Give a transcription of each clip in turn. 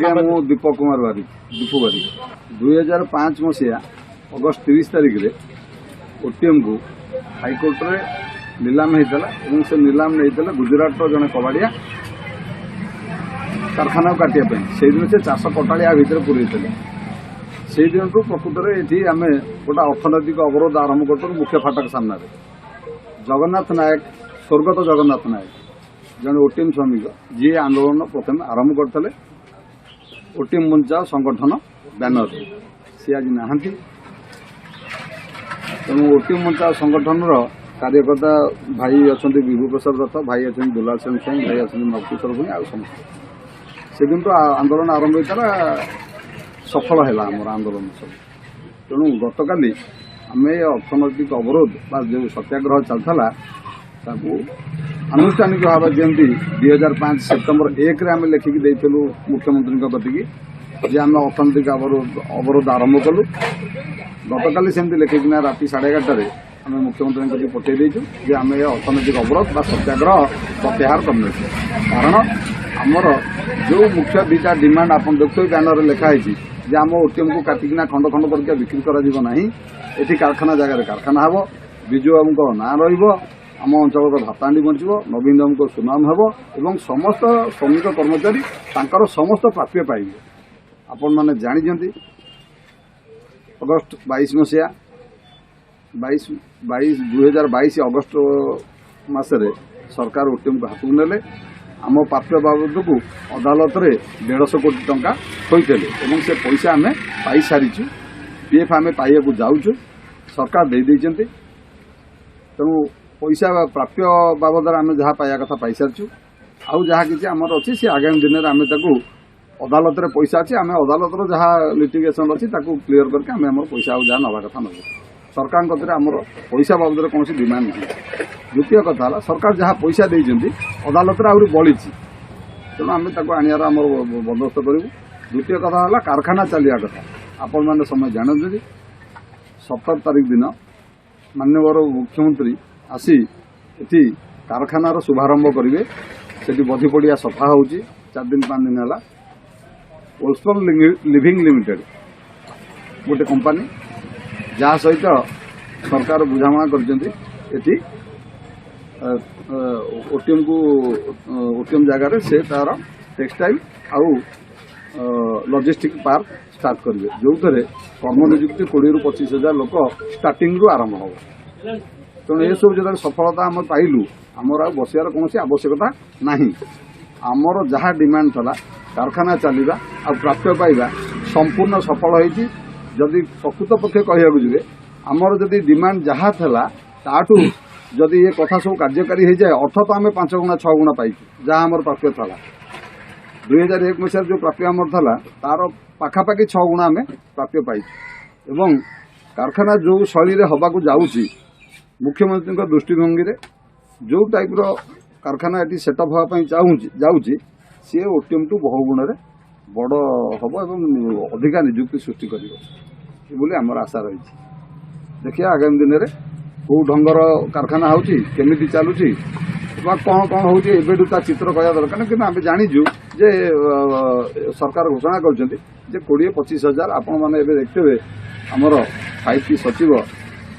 आज्ञा मु दीपक कुमार बारिक दीपू बारिक 2005 मसीहा अगस्त 30 तारिख रे ओटीएम को हाईकोर्ट रे नीलाम होता से नीलाम नहीं गुजरात जड़े कबाड़िया कारखाना काटिया से दिन से 400 कटाड़िया भितर पूरे से दिन को प्रकृत में ये आम गोटे अर्थनैतिक अवरोध आरंभ कर मुख्य फाटक सामने जगन्नाथ नायक स्वर्गत जगन्नाथ नायक जड़े ओटीएम श्रमिक जी आंदोलन प्रथम आरंभ करते ओटीएम बंचाओ संगठन बैनर सी आज नहांती तेणु ओटीएम बंचाओ संगठन कार्यकर्ता भाई अच्छा विभू प्रसाद दत्त भाई अच्छा दुलाल सिंह सिंह भाई अच्छा नवकिशोर भूमि आ समस्त से दिन तो आंदोलन आरंभ होता सफल है आम आंदोलन सब तेणु गतकाली आम अर्थनैतिक अवरोध जो सत्याग्रह चलता आनुष्ठानिक भाव जमी 2005 सेप्टेम्बर 1 आम लिखिकी देलु मुख्यमंत्री कतिकी जे आम अर्थनैतिक अवरोध आरंभ कलु गतकाली सेमती लिखिकिना राति 11:30 आम मुख्यमंत्री कति पठे देचु जे आम अर्थनैतिक अवरोध बा सत्याग्रह प्रत्याहार करने कारण आमर जो मुख्य दुईटा डिमांड आप देखते बैनर लिखाई जे आम ओटीएम को काटिकिना खंड खंड करके बिक्री करा ये कारखाना जगह कारखाना हम विजु बाबू ना रम अंचल भातांडी बचो नवीन बाबू को सुनाम हम और समस्त श्रमिक कर्मचारी तांकर समस्त प्राप्य पाइबे आपण मैंने जानी अगस्त 22 मसीहा 2022 अगस्त मसरे सरकार ओटीएम को हाथ ने आम प्राप्य बाबद को अदालत रे 150 कोटी टंका होते से पैसा आम पाई सारीचु पीएफ आम पाइबा जाऊँ सरकार दे तेणु पैसा प्राप्य बाबद आम जहाँ पाया कथा पाई सारी आउ जहाँ किसी आमर अच्छी सी आगामी दिन में आम अदालत रे पैसा अच्छी आम अदालत जहाँ लिटिगेसन अच्छी क्लीयर करके आम पैसा आउ जहाँ नवा कथा नब सरकार कतरे आमर पैसा बाबद कौन डिमांड नहीं द्वितीय कथा है सरकार जहाँ पैसा देती अदालत आहरी बढ़ी तेणु आम आनियार आम बंदोबस्त करूँ द्वितीय कथा है कारखाना चलिया कथा आपण मैंने समय जानते 17 तारीख दिन माननीय मुख्यमंत्री आसी ये कारखानार शुभारंभ करेंगे से बधी पड़िया सफा हो 4 दिन 5 दिन है ओल्सपन लिविंग लिमिटेड गोटे कंपनी जहाँ सहित सरकार बुझामणा कर ओटीएम जगार से तार टेक्सटाइल आउ लॉजिस्टिक पार्क स्टार्ट करेंगे जो थे कर्म नियुक्ति 20 ରୁ 25 हजार लोक स्टार्टिंग रु आरंभ हो तेणु ये सब जो सफलता आम पाइलु आमर आ बसियार कौन आवश्यकता नहीं आमर जहाँ डिमांड था कारखाना चलवा आ प्राप्य पाइबा संपूर्ण सफल होती जदि प्रकृत पक्षे कहूँ जी आमर जदि डिमांड जहाँ था ताठू जदि ये कथा सब कार्यकारी हो जाए अर्थ तो आम 5 गुणा 6 गुणा पाई जहाँ आमर प्राप्य था 2001 मसीह जो प्राप्य आमर था तार पाखापाखि 6 गुणा आम प्राप्य पाई एवं कारखाना जो शैली हवाक जाऊँगी मुख्यमंत्री दृष्टिभंगी जो टाइप कारखाना ये सेटअप हाँपाई जाऊँगी सी ओटीएम टू बहु गुण में बड़ हम और अधिका निजुक्ति सृष्टि कर आशा रही देखिए आगामी दिन में कौ ढंगर कारखाना होमी चलुची कौन कौन हो चित्र कहवा दरकार कि आम जाचु जे सरकार घोषणा कर 20-25 हजार आपण मैंने देखते हुए आमर 5T सचिव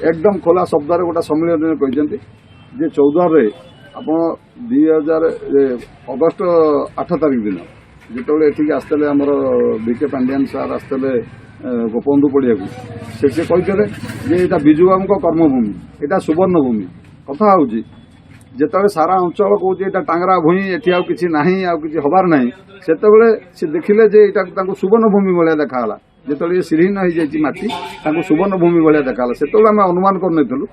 एकदम खोला शब्द गोटे सम्मेलन कहते 14 आप 2000 अगस्त 8 तारीख दिन जो ये आसते आमर बीके पांडियान सार आसते गोपबंधु पड़िया से कहते यहाँ विजु बाबू कर्मभूमि यहाँ सुवर्ण भूमि कथा हूँ जिते सारा अंचल कौन यहाँ टांगरा भूई ये कि ना कि हबार ना से देखिले यहाँ सुवर्ण भूमि भाया देखाला जो ये श्रीहीन हो जाए माटी सुवर्ण भूमि भाया देखाला से आम अनुमान कर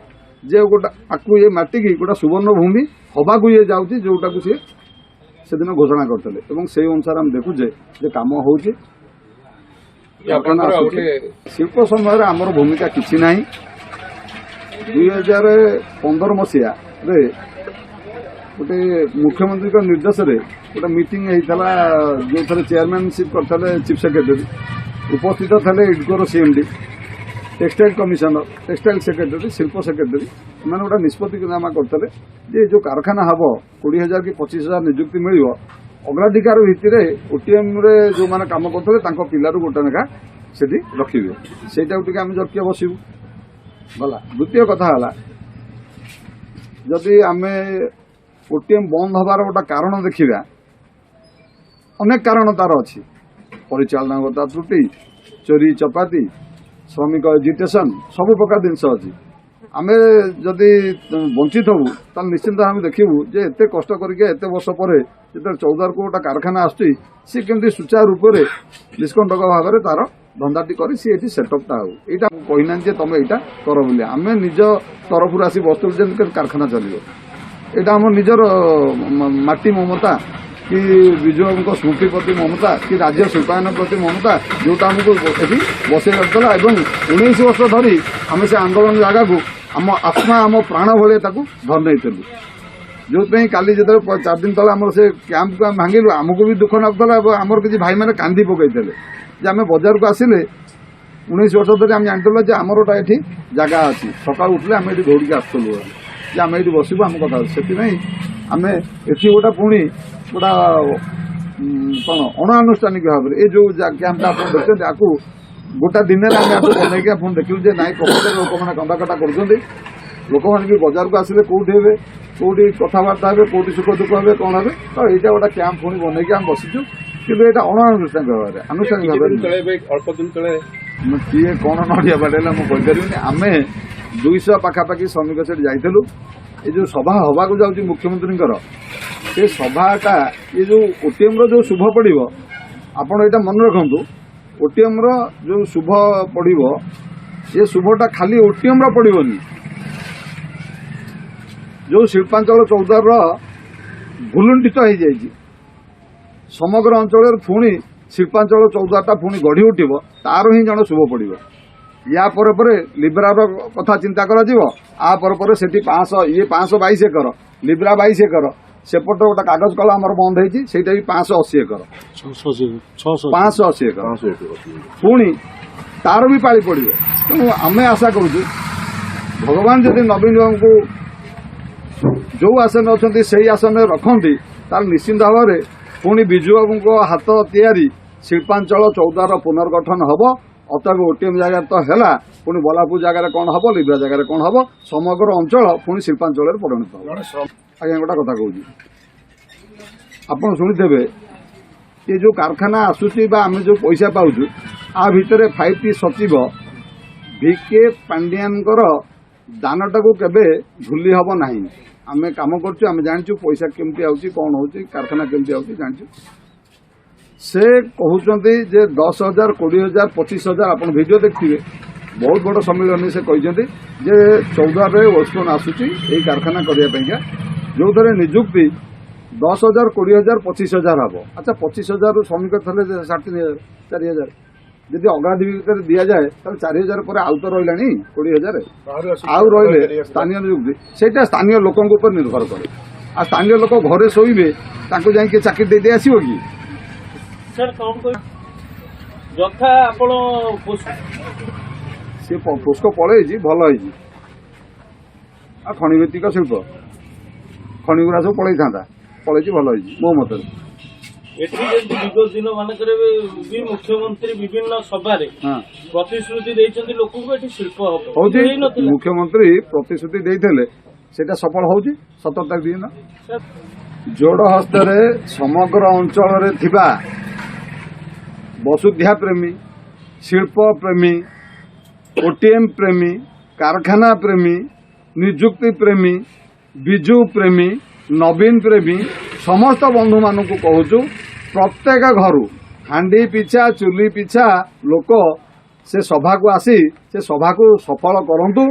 जे गोटा आपको ये माटी की गोटा सुवर्ण भूमि हवाक ये जाऊँगी जोटा को सी से दिन घोषणा करते से अनुसार आम देखुचे जे काम हो शिल्प समय आमर भूमिका किसी ना 2015 मसीहा गोटे मुख्यमंत्री निर्देश में गोटे मीटिंग होता जो थे चेयरमैनशिप करते चीफ सेक्रेटरी उपस्थित थे इडकोर CMD textile commissioner textile secretary शिल्प सेक्रेटरी मैंने गोटे निष्पत्तिनामा करते जो कारखाना हम 20,000 कि 25,000 निजुक्ति मिल ଅଗ୍ରାଧିକାର ଭିତ୍ତିରେ ଓଟିଏମ୍ରେ ଯେଉଁମାନେ କାମ କରୁଥିଲେ ତାଙ୍କ ପିଲାରୁ ଗୋଟେ ଲେଖା ସେଠି ରଖିବେ। ସେଇଟାକୁ ଟିକେ ଆମେ ଜକିଆ ବସିବୁ ଗଲା। ଦ୍ୱିତୀୟ କଥା ହେଲା, ଯଦି ଆମେ ଓଟିଏମ୍ ବନ୍ଦ ହେବାର ଗୋଟେ କାରଣ ଦେଖିବା, ଅନେକ କାରଣ ତାର ଅଛି। ପରିଚାଳନାଗତ ତ୍ରୁଟି, ଚୋରି ଚପାତି, ଶ୍ରମିକ ଏଜିଟେସନ୍, ସବୁ ପ୍ରକାର ଜିନିଷ ଅଛି। ଆମେ ଯଦି ବଞ୍ଚିଥବୁ ତାହେଲେ ନିଶ୍ଚିନ୍ତ ଆମେ ଦେଖିବୁ ଯେ ଏତେ କଷ୍ଟ କରିକି ଏତେ ବର୍ଷ ପରେ ଯେତେବେଳେ ଚୌଦ୍ୱାରକୁ ଗୋଟେ କାରଖାନା ଆସୁଛି, ସିଏ କେମିତି ସୁଚାରୁ ରୂପରେ ନିଷ୍କଣ୍ଟକ ଭାବରେ ତାର ଧନ୍ଦାଟି କରି ସିଏ ଏଠି ସେଟଅପ୍ଟା ହଉ। ଏଇଟା କହିନାହାନ୍ତି ଯେ ତମେ ଏଇଟା କର ବୋଲି, ଆମେ ନିଜ ତରଫରୁ ଆସି ବସ୍ତୁ ଯେମିତି କାରଖାନା ଚାଲିବ। ଏଇଟା ଆମ ନିଜର ମାଟି ମମତା କି ବିଜୁବାବୁଙ୍କ ସ୍ମୃତି ପ୍ରତି ମମତା କି ରାଜ୍ୟ ଶିଳ୍ପାୟନ ପ୍ରତି ମମତା, ଯେଉଁଟା ଆମକୁ ଏଠି ବସେଇ ରଖିଥିଲା। ଏବଂ 19 ବର୍ଷ ଧରି ଆମେ ସେ ଆନ୍ଦୋଳନ ଜାଗାକୁ ଆମ ଆତ୍ମା ଆମ ପ୍ରାଣ ଭଳିଆ ତାକୁ ଧରି ନେଇଥିଲୁ। ଯେଉଁଥିପାଇଁ କାଲି ଯେତେବେଳେ 4 ଦିନ ତଳେ ଆମର ସେ କ୍ୟାମ୍ପକୁ ଆମେ ଭାଙ୍ଗିଲୁ, ଆମକୁ ବି ଦୁଃଖ ଲାଗୁଥିଲା ଏବଂ ଆମର କିଛି ଭାଇମାନେ କାନ୍ଦି ପକାଇଥିଲେ ଯେ ଆମେ ବଜାରକୁ ଆସିଲେ 19 ବର୍ଷ ଧରି ଆମେ ଜାଣିଥିଲୁ ଯେ ଆମର ଗୋଟେ ଏଠି ଜାଗା ଅଛି। ସକାଳୁ ଉଠିଲେ ଆମେ ଏଠି ଦୌଡ଼ିକି ଆସୁଥିଲୁ ଯେ ଆମେ ଏଠି ବସିବୁ, ଆମ କଥା। ସେଥିପାଇଁ ଆମେ ଏଠି ଗୋଟେ ପୁଣି ଗୋଟା କ'ଣ ଅଣଆନୁଷ୍ଠାନିକ ଭାବରେ ଏ ଯେଉଁ କ୍ୟାମ୍ପଟା ଆପଣ ଦେଖୁଛନ୍ତି, ଆକୁ ଗୋଟା ଦିନରେ ଆମେ ଆକୁ ବନେଇକି ଆପଣ ଦେଖିଲୁ ଯେ ନାଇଁ ପ୍ରକୃତରେ ଲୋକମାନେ କନ୍ଦାକଟା କରୁଛନ୍ତି। ଲୋକମାନେ ବି ବଜାରକୁ ଆସିଲେ କୋଉଠି ହେବେ, କୋଉଠି କଥାବାର୍ତ୍ତା ହେବେ, କୋଉଠି ସୁଖ ଦୁଃଖ ହେବେ, କ'ଣ ହେବେ। ତ ଏଇଟା ଗୋଟେ କ୍ୟାମ୍ପ ପୁଣି ବନେଇକି ଆମେ ବସିଛୁ, କିନ୍ତୁ ଏଇଟା ଅଣଆନୁଷ୍ଠାନିକ ଭାବରେ। ଆନୁଷ୍ଠାନିକ ଭାବରେ ଅଳ୍ପ ଦିନ ତଳେ କିଏ କ'ଣ ନଡ଼ିଆ ବାଡ଼େଇଲା ମୁଁ କହିପାରିବିନି। ଆମେ 200 ପାଖାପାଖି ଶ୍ରମିକ ସେଠି ଯାଇଥିଲୁ। ଏ ଯେଉଁ ସଭା ହେବାକୁ ଯାଉଛି ମୁଖ୍ୟମନ୍ତ୍ରୀଙ୍କର, ସେ ସଭାଟା ଏ ଯେଉଁ ଓଟିଏମ୍ର ଯେଉଁ ଶୁଭ ପଡ଼ିବ, ଆପଣ ଏଇଟା ମନେ ରଖନ୍ତୁ। ଓଟିଏମ୍ର ଯେଉଁ ଶୁଭ ପଡ଼ିବ, ଏ ଶୁଭଟା ଖାଲି ଓଟିଏମ୍ର ପଡ଼ିବନି। ଯେଉଁ ଶିଳ୍ପାଞ୍ଚଳ ଚୌଦ୍ୱାରର ଭୁଲୁଣ୍ଠିତ ହେଇଯାଇଛି, ସମଗ୍ର ଅଞ୍ଚଳରେ ପୁଣି ଶିଳ୍ପାଞ୍ଚଳ ଚୌଦ୍ୱାରଟା ପୁଣି ଗଢ଼ି ଉଠିବ, ତାର ହିଁ ଜଣେ ଶୁଭ ପଡ଼ିବ। ୟା ପରେ ପରେ ଲିବ୍ରାର କଥା ଚିନ୍ତା କରାଯିବ। ଆ ପରେ ପରେ ସେଠି 522 ଏକର, ଲିବ୍ରା 22 ଏକର, ସେପଟେ ଗୋଟେ କାଗଜ କଳ ଆମର ବନ୍ଦ ହେଇଛି, ସେଇଟା ବି 580 ଏକର, 580 ଏକର। ପୁଣି ତାର ବି ପାଳି ପଡ଼ିବ। ତେଣୁ ଆମେ ଆଶା କରୁଛୁ ଭଗବାନ ଯଦି ନବୀନ ବାବୁଙ୍କୁ ଯେଉଁ ଆସନରେ ଅଛନ୍ତି ସେଇ ଆସନରେ ରଖନ୍ତି, ତାହେଲେ ନିଶ୍ଚିନ୍ତ ଭାବରେ ପୁଣି ବିଜୁବାବୁଙ୍କ ହାତ ତିଆରି ଶିଳ୍ପାଞ୍ଚଳ ଚୌଦ୍ୱାର ପୁନର୍ଗଠନ ହେବ। ଅତଏବ ଓଟିଏମ୍ ଜାଗାରେ ତ ହେଲା, ପୁଣି ବଲାପୁର ଜାଗାରେ କ'ଣ ହେବ, ଲିବ୍ରା ଜାଗାରେ କ'ଣ ହେବ, ସମଗ୍ର ଅଞ୍ଚଳ ପୁଣି ଶିଳ୍ପାଞ୍ଚଳରେ ପରିଣତ ହେବ। ଆଜ୍ଞା ଗୋଟେ କଥା କହୁଛି, ଆପଣ ଶୁଣିଥିବେ ଏ ଯେଉଁ କାରଖାନା ଆସୁଛି ବା ଆମେ ଯେଉଁ ପଇସା ପାଉଛୁ, ଆ ଭିତରେ 5T ସଚିବ ଭିକେ ପାଣ୍ଡିଆନଙ୍କର ଦାନଟାକୁ କେବେ ଭୁଲି ହେବ ନାହିଁ। ଆମେ କାମ କରୁଛୁ, ଆମେ ଜାଣିଛୁ ପଇସା କେମିତି ଆଉଛି, କ'ଣ ହେଉଛି, କାରଖାନା କେମିତି ଆଉଛି ଜାଣିଛୁ। ସେ କହୁଛନ୍ତି ଯେ 10,000, 20,000, 25,000, ଆପଣ ଭିଡ଼ିଓ ଦେଖିଥିବେ, ବହୁତ ବଡ଼ ସମ୍ମିଳନୀ ସେ କହିଛନ୍ତି ଯେ ଚୌଦ୍ୱାରରେ ୱେଷ୍ଟର୍ଣ୍ଣ ଆସୁଛି ଏଇ କାରଖାନା କରିବା ପାଇଁକା, ଯେଉଁଥିରେ ନିଯୁକ୍ତି 10,000, 20,000, 25,000 ହେବ। ଆଚ୍ଛା 25,000ରୁ ଶ୍ରମିକ ଥିଲେ 3,500, 4,000। ଯଦି ଅଗ୍ରାଧିକାର ଦିଆଯାଏ ତାହେଲେ 4,000 ପରେ ଆଉ ତ ରହିଲାଣି 20,000, ଆଉ ରହିଲେ ସ୍ଥାନୀୟ ନିଯୁକ୍ତି, ସେଇଟା ସ୍ଥାନୀୟ ଲୋକଙ୍କ ଉପରେ ନିର୍ଭର କରେ। ଆଉ ସ୍ଥାନୀୟ ଲୋକ ଘରେ ଶୋଇବେ, ତାଙ୍କୁ ଯାଇକି ଚାକିରି ଦେଇ ଆସିବ କି? ଯଥା ଆପଣ ସେ ପୋସ୍କ ପଳେଇଛି, ଭଲ ହେଇଛି। ଆଉ ଖଣିଭିତ୍ତିକ ଶିଳ୍ପ, ଖଣିଗୁରା ସବୁ ପଳେଇଥାନ୍ତା, ପଳେଇଛି, ଭଲ ହେଇଛି ମୋ ମତରେ। ଏଠି ଯେମିତି ବିଗତ ଦିନ ମାନଙ୍କରେ ବି ମୁଖ୍ୟମନ୍ତ୍ରୀ ବିଭିନ୍ନ ସଭାରେ ପ୍ରତିଶ୍ରୁତି ଦେଇଛନ୍ତି ଲୋକଙ୍କୁ ଏଠି ଶିଳ୍ପ ହବ ହଉଛି। ମୁଖ୍ୟମନ୍ତ୍ରୀ ପ୍ରତିଶ୍ରୁତି ଦେଇଥିଲେ, ସେଇଟା ସଫଳ ହଉଛି। 17 ତାରିଖ ଦିନ ଯୋଡ଼ ହସ୍ତରେ ସମଗ୍ର ଅଞ୍ଚଳରେ ଥିବା ବସୁଧା ପ୍ରେମୀ, ଶିଳ୍ପ ପ୍ରେମୀ, ଓଟିଏମ୍ ପ୍ରେମୀ, କାରଖାନା ପ୍ରେମୀ, ନିଯୁକ୍ତି ପ୍ରେମୀ, ବିଜୁ ପ୍ରେମୀ, ନବୀନ ପ୍ରେମୀ ସମସ୍ତ ବନ୍ଧୁମାନଙ୍କୁ କହୁଛୁ, ପ୍ରତ୍ୟେକ ଘରୁ ହାଣ୍ଡି ପିଛା, ଚୁଲି ପିଛା ଲୋକ ସେ ସଭାକୁ ଆସି ସେ ସଭାକୁ ସଫଳ କରନ୍ତୁ।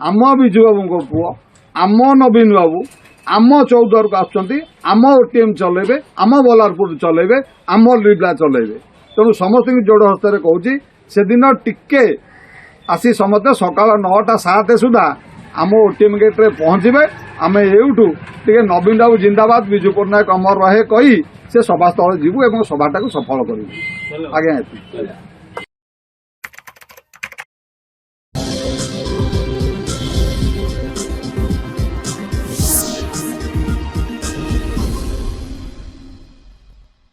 ଆମ ବିଜୁବାବୁଙ୍କ ପୁଅ, ଆମ ନବୀନ ବାବୁ ଆମ ଚୌଦ୍ୱାରକୁ ଆସୁଛନ୍ତି, ଆମ ଓଟିଏମ୍ ଚଲେଇବେ, ଆମ ବଲାରପୁର ଚଲେଇବେ, ଆମ ଲିବ୍ରା ଚଲେଇବେ। ତେଣୁ ସମସ୍ତଙ୍କୁ ଯୋଡ଼ ହସ୍ତରେ କହୁଛି, ସେଦିନ ଟିକେ ଆସି ସମସ୍ତେ ସକାଳ 9ଟା 7 ସୁଦ୍ଧା ଆମ ଓଟିଏମ୍ ଗେଟ୍ରେ ପହଞ୍ଚିବେ। ଆମେ ଏଇଠୁ ଟିକେ ନବୀନ ବାବୁ ଜିନ୍ଦାବାଦ, ବିଜୁ ପଟ୍ଟନାୟକ ଅମର ରହେ କହି ସେ ସଭାସ୍ଥଳରେ ଯିବୁ ଏବଂ ସଭାଟାକୁ ସଫଳ କରିବୁ। ଆଜ୍ଞା।